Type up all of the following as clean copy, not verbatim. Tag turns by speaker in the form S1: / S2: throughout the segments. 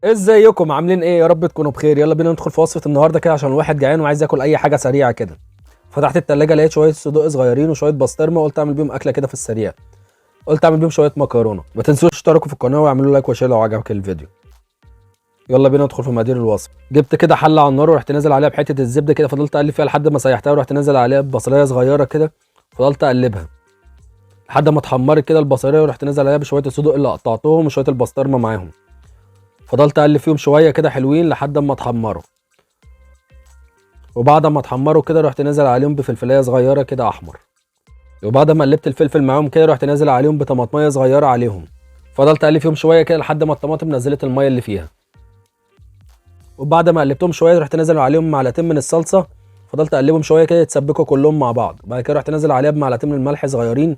S1: ازيكم عاملين ايه؟ يا رب تكونوا بخير. يلا بينا ندخل في وصفه النهارده كده عشان الواحد جعان وعايز ياكل اي حاجه سريعه كده. فتحت التلاجة لقيت شويه صدوق صغيرين وشويه بسطرمه، قلت اعمل بيهم اكله كده في السريع. قلت اعمل بيهم شويه مكرونه. ما تنسوش تشتركوا في القناه واعملوا لايك وشير لو عجبك الفيديو. يلا بينا ندخل في مقادير الوصفه. جبت كده حله على النار ورحت نازل عليها بحته الزبده كده، فضلت اقلب فيها لحد ما سيحتها، ورحت نازل عليها ببصلايه صغيره كده، فضلت اقلبها لحد ما اتحمرت كده البصلايه، ورحت نازل عليها بشويه الصدوق اللي قطعتهم وشويه البسطرمه معاهم. فضلت اقلب فيهم شويه كده حلوين لحد ما اتحمروا، وبعد ما اتحمروا كده رحت نازل عليهم بفلفلايه صغيره كده احمر. وبعد ما قلبت الفلفل معاهم كده رحت نازل عليهم بطماطميه صغيره عليهم. فضلت اقلب فيهم شويه كده لحد ما الطماطم نزلت الميه اللي فيها. وبعد ما قلبتهم شويه رحت نازل عليهم معلقتين من الصلصه. فضلت اقلبهم شويه كده يتسبكوا كلهم مع بعض. بعد كده رحت نازل عليها بمعلقتين من الملح صغيرين،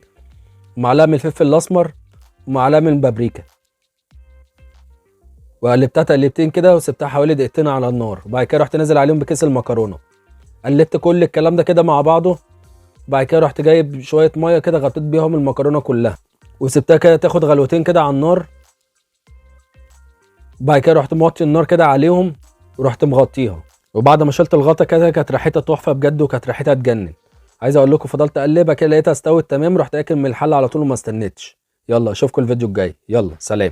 S1: ومعلقه من الفلفل الاسمر، ومعلقه من البابريكا. وقلبتها تقلبتين كده وسبتها حوالي دقيقتين على النار. وبعد كده رحت نازل عليهم بكيس المكرونه. قلبت كل الكلام ده كده مع بعضه. بعد كده رحت جايب شويه ميه كده غطيت بيهم المكرونه كلها، وسبتها كده تاخد غلوتين كده على النار. بعد كده رحت موطي النار كده عليهم ورحت مغطيها. وبعد ما شلت الغطا كده كانت ريحتها تحفه بجد، وكانت ريحتها تجنن. عايز اقول لكم فضلت اقلبها كده لقيتها استوت تمام، رحت اكل من الحله على طول وما استنيتش. يلا اشوفكم الفيديو الجاي. يلا سلام.